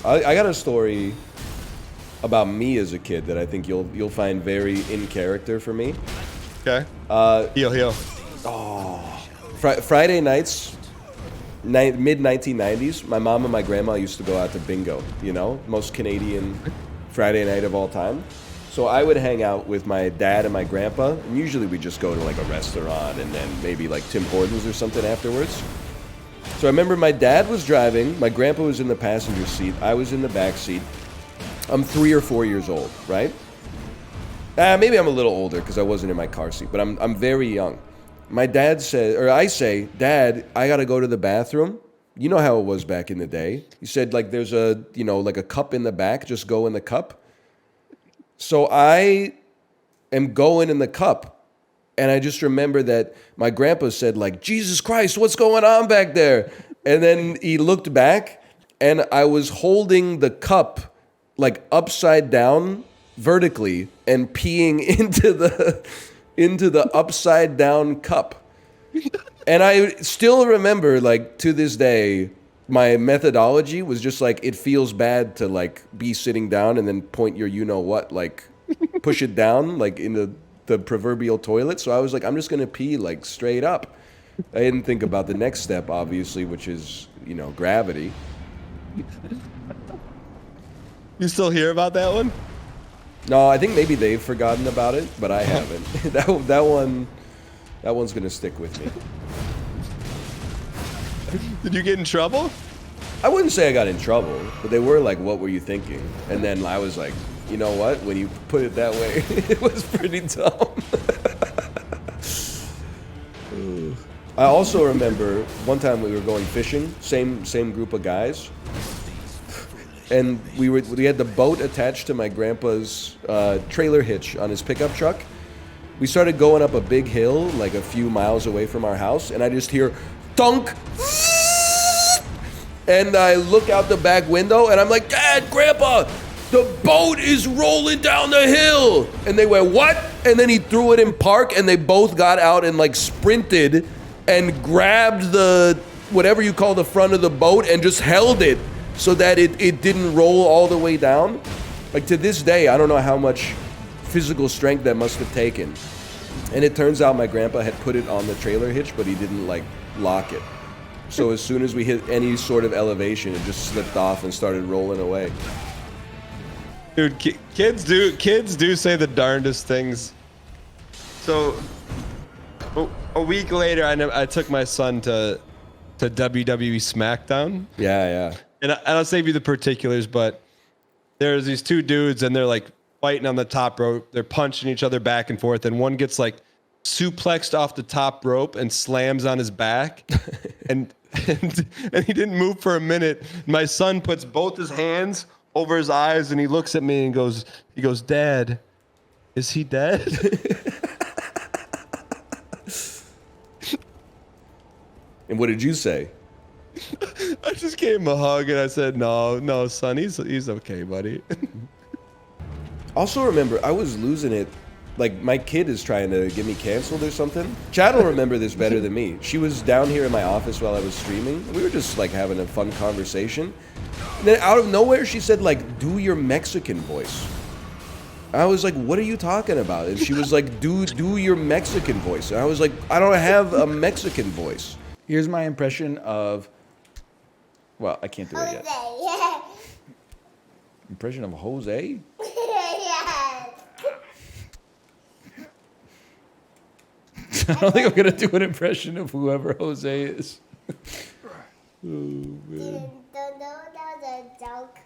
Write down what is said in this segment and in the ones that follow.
I got a story about me as a kid that I think you'll find very in character for me. Okay. Heel. Friday nights, mid 1990s, my mom and my grandma used to go out to bingo. You know, most Canadian Friday night of all time. So I would hang out with my dad and my grandpa, and usually we just go to like a restaurant and then maybe like Tim Hortons or something afterwards. So I remember my dad was driving, my grandpa was in the passenger seat, I was in the back seat. I'm 3 or 4 years old, right? Maybe I'm a little older because I wasn't in my car seat, but I'm very young. My dad said, or I say, Dad, I gotta go to the bathroom. You know how it was back in the day. He said, like, there's a, you know, like a cup in the back, just go in the cup. So I am going in the cup, and I just remember that my grandpa said, like, Jesus Christ, what's going on back there? And then he looked back, and I was holding the cup, like, upside down vertically and peeing into the upside down cup. And I still remember, like, to this day, my methodology was just like, it feels bad to like be sitting down and then point your you-know-what, like push it down like in the proverbial toilet. So I was like, I'm just going to pee like straight up. I didn't think about the next step, obviously, which is, you know, gravity. You still hear about that one? No, I think maybe they've forgotten about it, but I haven't. that one's going to stick with me. Did you get in trouble? I wouldn't say I got in trouble, but they were like, what were you thinking? And then I was like, you know what? When you put it that way, it was pretty dumb. I also remember one time we were going fishing, same group of guys. And we had the boat attached to my grandpa's trailer hitch on his pickup truck. We started going up a big hill, like a few miles away from our house, and I just hear thunk. And I look out the back window and I'm like, Dad, Grandpa, the boat is rolling down the hill. And they went, what? And then he threw it in park and they both got out and like sprinted and grabbed the, whatever you call the front of the boat and just held it so that it didn't roll all the way down. Like to this day, I don't know how much physical strength that must have taken. And it turns out my grandpa had put it on the trailer hitch, but he didn't like lock it. So as soon as we hit any sort of elevation, it just slipped off and started rolling away. Dude, kids do say the darndest things. So a week later, I took my son to WWE SmackDown. Yeah. And I'll save you the particulars, but there's these two dudes and they're like fighting on the top rope. They're punching each other back and forth, and one gets like suplexed off the top rope and slams on his back. and he didn't move for a minute. My son puts both his hands over his eyes and he looks at me and goes, Dad, is he dead? And what did you say? I just gave him a hug and I said, no, son, he's okay, buddy. Also remember, I was losing it. Like, my kid is trying to get me canceled or something. Chad will remember this better than me. She was down here in my office while I was streaming. We were just, like, having a fun conversation. And then out of nowhere, she said, like, do your Mexican voice. I was like, what are you talking about? And she was like, do your Mexican voice. And I was like, I don't have a Mexican voice. Here's my impression of... Well, I can't do it yet. Impression of Jose? I don't think I'm going to do an impression of whoever Jose is. Oh, man. That was a joke.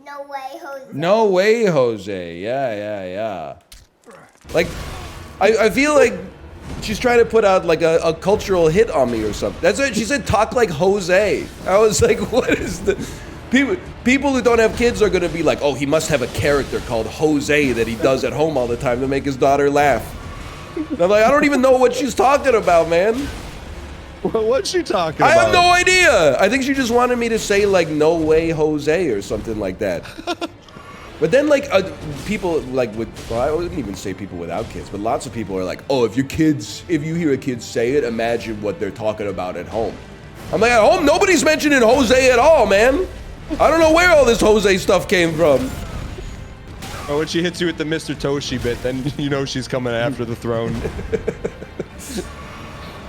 No way, Jose. No way, Jose. Yeah. Like, I feel like she's trying to put out like a cultural hit on me or something. That's what she said. Talk like Jose. I was like, what is the people who don't have kids are gonna be like, oh, he must have a character called Jose that he does at home all the time to make his daughter laugh. And I'm like, I don't even know what she's talking about, man. What's she talking about? I have no idea. I think she just wanted me to say like no way Jose or something like that. But then like people like well, I wouldn't even say people without kids, but lots of people are like, oh, if you hear a kid say it, imagine what they're talking about at home. I'm like, at home, nobody's mentioning Jose at all, man. I don't know where all this Jose stuff came from. Oh, when she hits you with the Mr. Toshi bit, then you know she's coming after the throne.